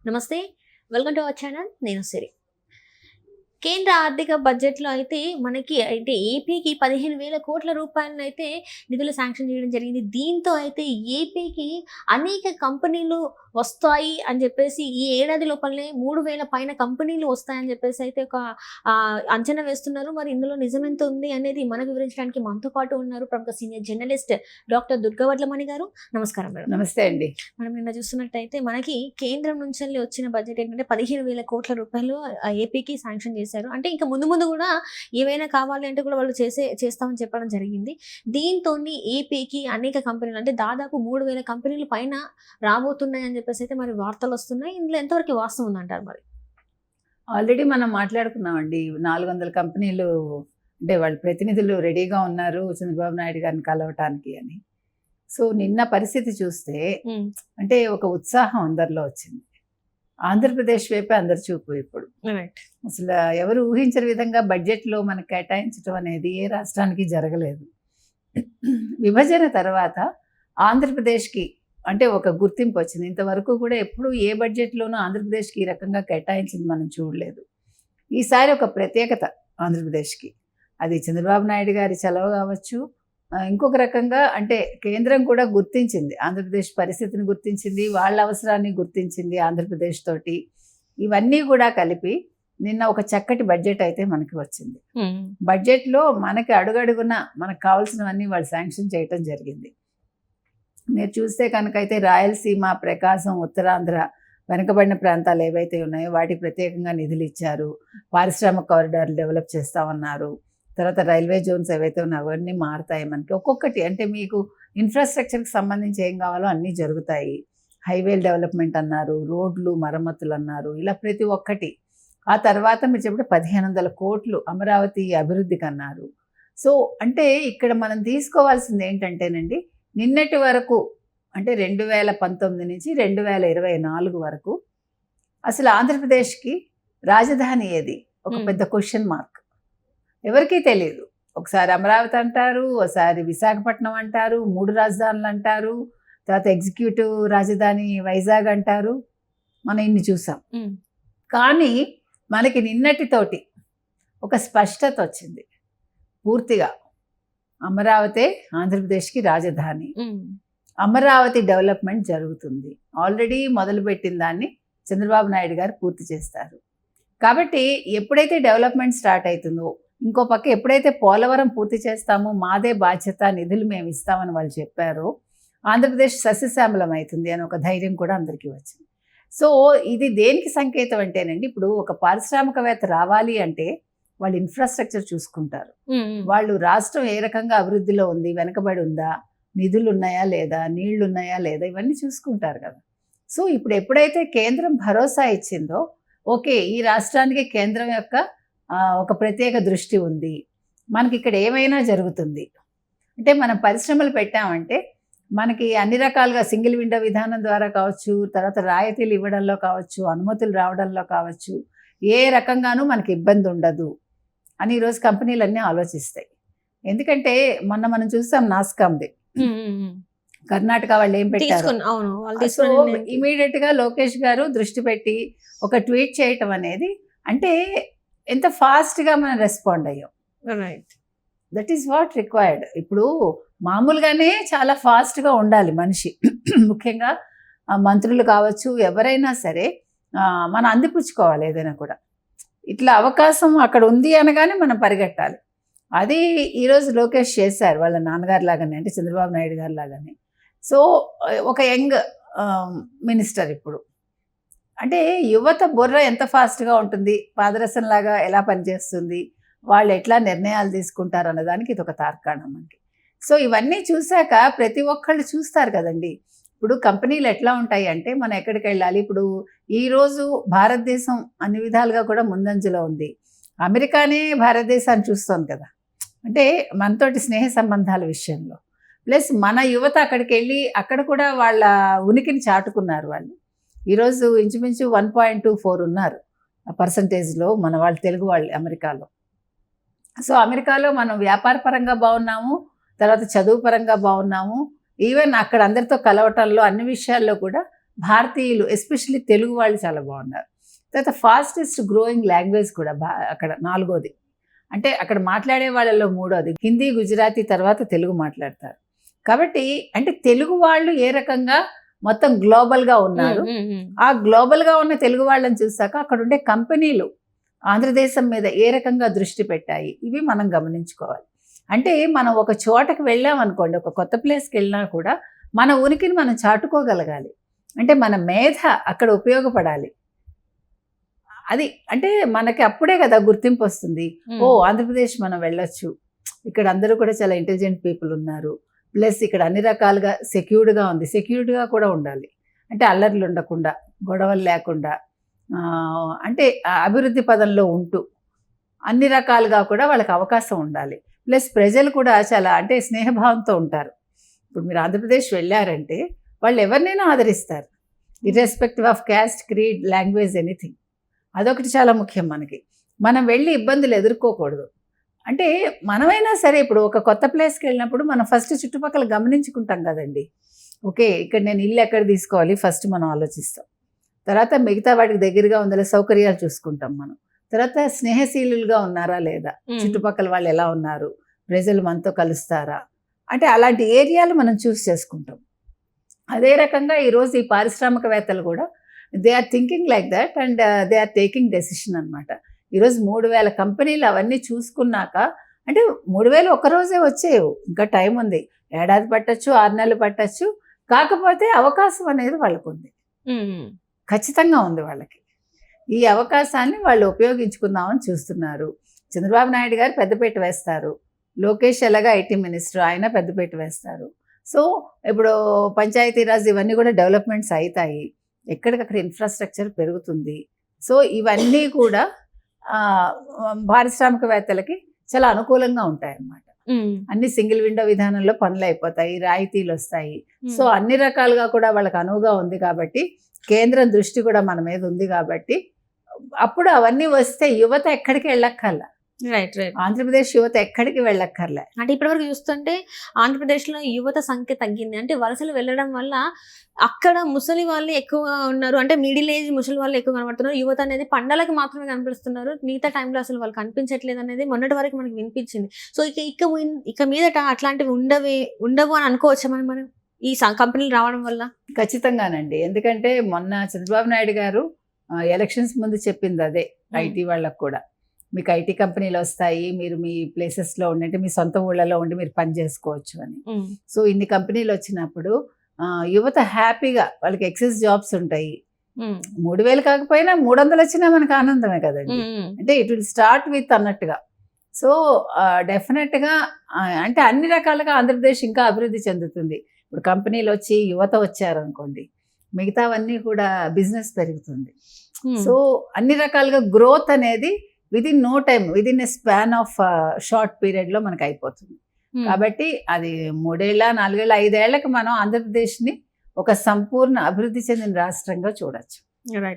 నమస్తే. Welcome to our channel. నేను సిరి. కేంద్ర ఆర్థిక బడ్జెట్‌లో అయితే మనకి అంటే ఏపీకి 15,000 కోట్ల రూపాయలనైతే నిధులు శాంక్షన్ చేయడం జరిగింది. దీంతో అయితే ఏపీకి అనేక కంపెనీలు వస్తాయి అని చెప్పేసి ఈ ఏడాది లోపలనే 3,000 పైన కంపెనీలు వస్తాయని చెప్పేసి అయితే ఒక అంచనా వేస్తున్నారు. మరి ఇందులో నిజమెంత ఉంది అనేది మనకు వివరించడానికి మనతో పాటు ఉన్నారు ప్రముఖ సీనియర్ జర్నలిస్ట్ డాక్టర్ దుర్గావడ్లమణి గారు. నమస్కారం మేడం. నమస్తే అండి. మనం నిన్న చూస్తున్నట్టయితే మనకి కేంద్రం నుంచి వచ్చిన బడ్జెట్ ఏంటంటే 15,000 కోట్ల రూపాయలు ఏపీకి శాంక్షన్ చేశారు. అంటే ఇంకా ముందు ముందు కూడా ఏవైనా కావాలి అంటే కూడా వాళ్ళు చేస్తామని చెప్పడం జరిగింది. దీంతో ఏపీకి అనేక కంపెనీలు అంటే దాదాపు 3,000 కంపెనీలు పైన రాబోతున్నాయి అని చెప్పేసి అయితే మరి వార్తలు వస్తున్నాయి. ఇందులో ఎంతవరకు వాస్తవం ఉందంటారు? మరి ఆల్రెడీ మనం మాట్లాడుకున్నామండి. 400 కంపెనీలు అంటే వాళ్ళ ప్రతినిధులు రెడీగా ఉన్నారు చంద్రబాబు నాయుడు గారిని కలవటానికి అని. సో నిన్న పరిస్థితి చూస్తే అంటే ఒక ఉత్సాహం అందరిలో వచ్చింది. ఆంధ్రప్రదేశ్ వైపే అందరి చూపు ఇప్పుడు. అసలు ఎవరు ఊహించని విధంగా బడ్జెట్లో మనకు కేటాయించడం అనేది ఏ రాష్ట్రానికి జరగలేదు. విభజన తర్వాత ఆంధ్రప్రదేశ్కి అంటే ఒక గుర్తింపు వచ్చింది. ఇంతవరకు కూడా ఎప్పుడు ఏ బడ్జెట్లోనూ ఆంధ్రప్రదేశ్కి ఈ రకంగా కేటాయించింది మనం చూడలేదు. ఈసారి ఒక ప్రత్యేకత ఆంధ్రప్రదేశ్కి. అది చంద్రబాబు నాయుడు గారి చలవ కావచ్చు, ఇంకొక రకంగా అంటే కేంద్రం కూడా గుర్తించింది, ఆంధ్రప్రదేశ్ పరిస్థితిని గుర్తించింది, వాళ్ళ అవసరాన్ని గుర్తించింది ఆంధ్రప్రదేశ్ తోటి. ఇవన్నీ కూడా కలిపి నిన్న ఒక చక్కటి బడ్జెట్ అయితే మనకి వచ్చింది. బడ్జెట్లో మనకి అడుగడుగున మనకు కావాల్సినవన్నీ వాళ్ళు శాంక్షన్ చేయటం జరిగింది. మీరు చూస్తే కనుక అయితే రాయలసీమ, ప్రకాశం, ఉత్తరాంధ్ర వెనుకబడిన ప్రాంతాలు ఏవైతే ఉన్నాయో వాటికి ప్రత్యేకంగా నిధులు ఇచ్చారు. పారిశ్రామిక కారిడార్లు డెవలప్ చేస్తామన్నారు. తర్వాత రైల్వే జోన్స్ ఏవైతే ఉన్నాయో అవన్నీ మారుతాయి మనకి. ఒక్కొక్కటి అంటే మీకు ఇన్ఫ్రాస్ట్రక్చర్కి సంబంధించి ఏం కావాలో అన్నీ జరుగుతాయి. హైవేల డెవలప్మెంట్ అన్నారు, రోడ్లు మరమ్మతులు అన్నారు, ఇలా ప్రతి ఒక్కటి. ఆ తర్వాత మీరు చెప్పిన 1,500 కోట్లు అమరావతి అభివృద్ధికి అన్నారు. సో అంటే ఇక్కడ మనం తీసుకోవాల్సింది ఏంటంటేనండి, నిన్నటి వరకు అంటే 2019 నుంచి 2024 వరకు అసలు ఆంధ్రప్రదేశ్కి రాజధాని ఏది ఒక పెద్ద క్వశ్చన్ మార్క్. ఎవరికీ తెలియదు. ఒకసారి అమరావతి అంటారు, ఒకసారి విశాఖపట్నం అంటారు, 3 రాజధానులు అంటారు, తర్వాత ఎగ్జిక్యూటివ్ రాజధాని వైజాగ్ అంటారు. మనం ఇన్ని చూసాం. కానీ మనకి నిన్నటితోటి ఒక స్పష్టత వచ్చింది. పూర్తిగా అమరావతి ఆంధ్రప్రదేశ్కి రాజధాని. అమరావతి డెవలప్మెంట్ జరుగుతుంది. ఆల్రెడీ మొదలుపెట్టిన దాన్ని చంద్రబాబు నాయుడు గారు పూర్తి చేస్తారు. కాబట్టి ఎప్పుడైతే డెవలప్మెంట్ స్టార్ట్ అవుతుందో, ఇంకో పక్క ఎప్పుడైతే పోలవరం పూర్తి చేస్తామో మాదే బాధ్యత, నిధులు మేము ఇస్తామని వాళ్ళు చెప్పారో ఆంధ్రప్రదేశ్ సస్యశ్యామలం అవుతుంది అని ఒక ధైర్యం కూడా అందరికీ వచ్చింది. సో ఇది దేనికి సంకేతం అంటేనండి, ఇప్పుడు ఒక పారిశ్రామికవేత్త రావాలి అంటే వాళ్ళు ఇన్ఫ్రాస్ట్రక్చర్ చూసుకుంటారు. వాళ్ళు రాష్ట్రం ఏ రకంగా అభివృద్ధిలో ఉంది, వెనకబడి ఉందా, నిధులు ఉన్నాయా లేదా, నీళ్లు ఉన్నాయా లేదా, ఇవన్నీ చూసుకుంటారు కదా. సో ఇప్పుడు ఎప్పుడైతే కేంద్రం భరోసా ఇచ్చిందో, ఓకే ఈ రాష్ట్రానికి కేంద్రం యొక్క ఒక ప్రత్యేక దృష్టి ఉంది, మనకి ఇక్కడ ఏమైనా జరుగుతుంది అంటే మనం పరిశ్రమలు పెట్టామంటే మనకి అన్ని రకాలుగా సింగిల్ విండో విధానం ద్వారా కావచ్చు, తర్వాత రాయితీలు ఇవ్వడంలో కావచ్చు, అనుమతులు రావడంలో కావచ్చు, ఏ రకంగానూ మనకి ఇబ్బంది ఉండదు అని ఈరోజు కంపెనీలన్నీ ఆలోచిస్తాయి. ఎందుకంటే మొన్న మనం చూసాం నాస్కామ్ది, కర్ణాటక వాళ్ళు ఏం పెట్టారు. సో ఇమీడియట్గా లోకేష్ గారు దృష్టి పెట్టి ఒక ట్వీట్ చేయటం అనేది అంటే ఎంత ఫాస్ట్గా మనం రెస్పాండ్ అయ్యాం. Right, that is what required. ఇప్పుడు మామూలుగానే చాలా ఫాస్ట్గా ఉండాలి మనిషి, ముఖ్యంగా మంత్రులు కావచ్చు, ఎవరైనా సరే మనం అందిపుచ్చుకోవాలి. ఏదైనా కూడా ఇట్లా అవకాశం అక్కడ ఉంది అనగానే మనం పరిగెట్టాలి. అది ఈరోజు లోకేష్ చేశారు, వాళ్ళ నాన్నగారు లాగానే, అంటే చంద్రబాబు నాయుడు గారు లాగానే. సో ఒక యంగ్ మినిస్టర్ ఇప్పుడు అంటే యువత బుర్ర ఎంత ఫాస్ట్గా ఉంటుంది, పాదరసంలాగా ఎలా పనిచేస్తుంది, వాళ్ళు ఎట్లా నిర్ణయాలు తీసుకుంటారు అన్నదానికి ఇది ఒక తార్కాణం మనకి. సో ఇవన్నీ చూశాక ప్రతి ఒక్కళ్ళు చూస్తారు కదండి. ఇప్పుడు కంపెనీలు ఎట్లా ఉంటాయి అంటే మనం ఎక్కడికి వెళ్ళాలి. ఇప్పుడు ఈరోజు భారతదేశం అన్ని విధాలుగా కూడా ముందంజలో ఉంది. అమెరికానే భారతదేశాన్ని చూస్తోంది కదా, అంటే మనతోటి స్నేహ సంబంధాల విషయంలో. ప్లస్ మన యువత అక్కడికి వెళ్ళి అక్కడ కూడా వాళ్ళ ఉనికిని చాటుకున్నారు. వాళ్ళు ఈరోజు ఇంచుమించు 1.24 ఉన్నారు పర్సంటేజ్లో మన వాళ్ళు, తెలుగు వాళ్ళు అమెరికాలో. సో అమెరికాలో మనం వ్యాపార పరంగా బాగున్నాము, తర్వాత చదువు పరంగా బాగున్నాము, ఈవెన్ అక్కడ అందరితో కలవటంలో అన్ని విషయాల్లో కూడా భారతీయులు ఎస్పెషల్లీ తెలుగు వాళ్ళు చాలా బాగున్నారు. తర్వాత ఫాస్టెస్ట్ గ్రోయింగ్ లాంగ్వేజ్ కూడా అక్కడ 4వది. అంటే అక్కడ మాట్లాడే వాళ్ళలో 3వది. హిందీ, గుజరాతీ తర్వాత తెలుగు మాట్లాడతారు. కాబట్టి అంటే తెలుగు వాళ్ళు ఏ రకంగా మొత్తం గ్లోబల్గా ఉన్నారు. ఆ గ్లోబల్గా ఉన్న తెలుగు వాళ్ళని చూసాక అక్కడ ఉండే కంపెనీలు ఆంధ్రదేశం మీద ఏ రకంగా దృష్టి పెట్టాయి, ఇవి మనం గమనించుకోవాలి. అంటే మనం ఒక చోటకి వెళ్ళామనుకోండి, ఒక కొత్త ప్లేస్కి వెళ్ళినా కూడా మన ఉనికిని మనం చాటుకోగలగాలి. అంటే మన మేధ అక్కడ ఉపయోగపడాలి. అది అంటే మనకి అప్పుడే కదా గుర్తింపు వస్తుంది. ఓ ఆంధ్రప్రదేశ్ మనం వెళ్ళొచ్చు, ఇక్కడ అందరూ కూడా చాలా ఇంటెలిజెంట్ పీపుల్ ఉన్నారు, ప్లస్ ఇక్కడ అన్ని రకాలుగా సెక్యూర్డ్గా ఉంది. సెక్యూర్డ్గా కూడా ఉండాలి, అంటే అల్లర్లు ఉండకుండా, గొడవలు లేకుండా, అంటే అభివృద్ధి పదంలో ఉంటూ అన్ని రకాలుగా కూడా వాళ్ళకి అవకాశం ఉండాలి. ప్లస్ ప్రజలు కూడా చాలా అంటే స్నేహభావంతో ఉంటారు. ఇప్పుడు మీరు ఆంధ్రప్రదేశ్ వెళ్ళారంటే వాళ్ళు ఎవరినైనా ఆదరిస్తారు, irrespective of caste, creed, language, anything. అదొకటి చాలా ముఖ్యం మనకి. మనం వెళ్ళి ఇబ్బందులు ఎదుర్కోకూడదు. అంటే మనమైనా సరే ఇప్పుడు ఒక కొత్త ప్లేస్కి వెళ్ళినప్పుడు మనం ఫస్ట్ చుట్టుపక్కల గమనించుకుంటాం కదండి. ఓకే, ఇక్కడ నేను ఇల్లు ఎక్కడ తీసుకోవాలి ఫస్ట్ మనం ఆలోచిస్తాం. తర్వాత మిగతా వాటికి దగ్గరగా ఉందా సౌకర్యాలు చూసుకుంటాం మనం. తర్వాత స్నేహశీలుగా ఉన్నారా లేదా, చుట్టుపక్కల వాళ్ళు ఎలా ఉన్నారు, ప్రజలు మనతో కలుస్తారా, అంటే అలాంటి ఏరియాలు మనం చూస్ చేసుకుంటాం. అదే రకంగా ఈరోజు ఈ పారిశ్రామికవేత్తలు కూడా they are thinking like that and they are taking decision అనమాట. ఈరోజు 3000 కంపెనీలు అవన్నీ చూసుకున్నాక, అంటే 3000 ఒక్కరోజే వచ్చేవి, ఇంకా టైం ఉంది, ఏడాది పట్టచ్చు, 6 నెలలు పట్టచ్చు. కాకపోతే అవకాశం అనేది వాళ్ళకు ఉంది, ఖచ్చితంగా ఉంది వాళ్ళకి. ఈ అవకాశాన్ని వాళ్ళు ఉపయోగించుకుందామని చూస్తున్నారు. చంద్రబాబు నాయుడు గారు పెద్దపీట వేస్తారు, లోకేష్ ఎలాగా ఐటీ మినిస్టర్, ఆయన పెద్దపీట వేస్తారు. సో ఇప్పుడు పంచాయతీరాజ్ ఇవన్నీ కూడా డెవలప్మెంట్స్ అవుతాయి, ఎక్కడికక్కడ ఇన్ఫ్రాస్ట్రక్చర్ పెరుగుతుంది. సో ఇవన్నీ కూడా పారిశ్రామికవేత్తలకి చాలా అనుకూలంగా ఉంటాయి అన్నమాట. అన్ని సింగిల్ విండో విధానంలో పనులు అయిపోతాయి, రాయితీలు వస్తాయి. సో అన్ని రకాలుగా కూడా వాళ్ళకి అనువుగా ఉంది కాబట్టి, కేంద్రం దృష్టి కూడా మన మీద ఉంది కాబట్టి, అప్పుడు అవన్నీ వస్తే యువత ఎక్కడికి వెళ్ళక్కర్లా. Right right. ఆంధ్రప్రదేశ్ యువత ఎక్కడికి వెళ్ళక్కర్లే. అంటే ఇప్పటివరకు చూస్తుంటే ఆంధ్రప్రదేశ్లో యువత సంఖ్య తగ్గింది. అంటే వలసలు వెళ్ళడం వల్ల అక్కడ ముసలి వాళ్ళు ఎక్కువగా ఉన్నారు, అంటే మిడిల్ ఏజ్ ముసలి వాళ్ళు ఎక్కువ కనబడుతున్నారు. యువత అనేది పండలకి మాత్రమే కనిపిస్తున్నారు, మిగతా టైంలో అసలు వాళ్ళు కనిపించట్లేదు అనేది మొన్నటి వరకు మనకి వినిపించింది. సో ఇక మీదట అట్లాంటివి ఉండవు అని అనుకోవచ్చా మనం ఈ కంపెనీలు రావడం వల్ల? ఖచ్చితంగానండి. ఎందుకంటే మొన్న చంద్రబాబు నాయుడు గారు ఎలక్షన్స్ ముందు చెప్పింది అదే, ఐటీ వాళ్ళకు కూడా మీకు ఐటీ కంపెనీలు వస్తాయి, మీరు మీ ప్లేసెస్లో ఉండంటే మీ సొంత ఊళ్ళలో ఉండి మీరు పని చేసుకోవచ్చు అని. సో ఇన్ని కంపెనీలు వచ్చినప్పుడు యువత హ్యాపీగా, వాళ్ళకి ఎక్సెస్ జాబ్స్ ఉంటాయి. 3000 కాకపోయినా 300 వచ్చినా మనకు ఆనందమే కదండి. అంటే ఇట్ విల్ స్టార్ట్ విత్ అన్నట్టుగా. సో డెఫినెట్గా అంటే అన్ని రకాలుగా ఆంధ్రప్రదేశ్ ఇంకా అభివృద్ధి చెందుతుంది. ఇప్పుడు కంపెనీలు వచ్చి యువత వచ్చారనుకోండి, మిగతావన్నీ కూడా బిజినెస్ పెరుగుతుంది. సో అన్ని రకాలుగా గ్రోత్ అనేది within no time, within a span of short పీరియడ్లో మనకు అయిపోతుంది. కాబట్టి అది 3 ఏళ్ళ 4 ఏళ్ళ 5 ఏళ్ళకి మనం ఆంధ్రప్రదేశ్ని ఒక సంపూర్ణ అభివృద్ధి చెందిన రాష్ట్రంగా చూడొచ్చు. రైట్.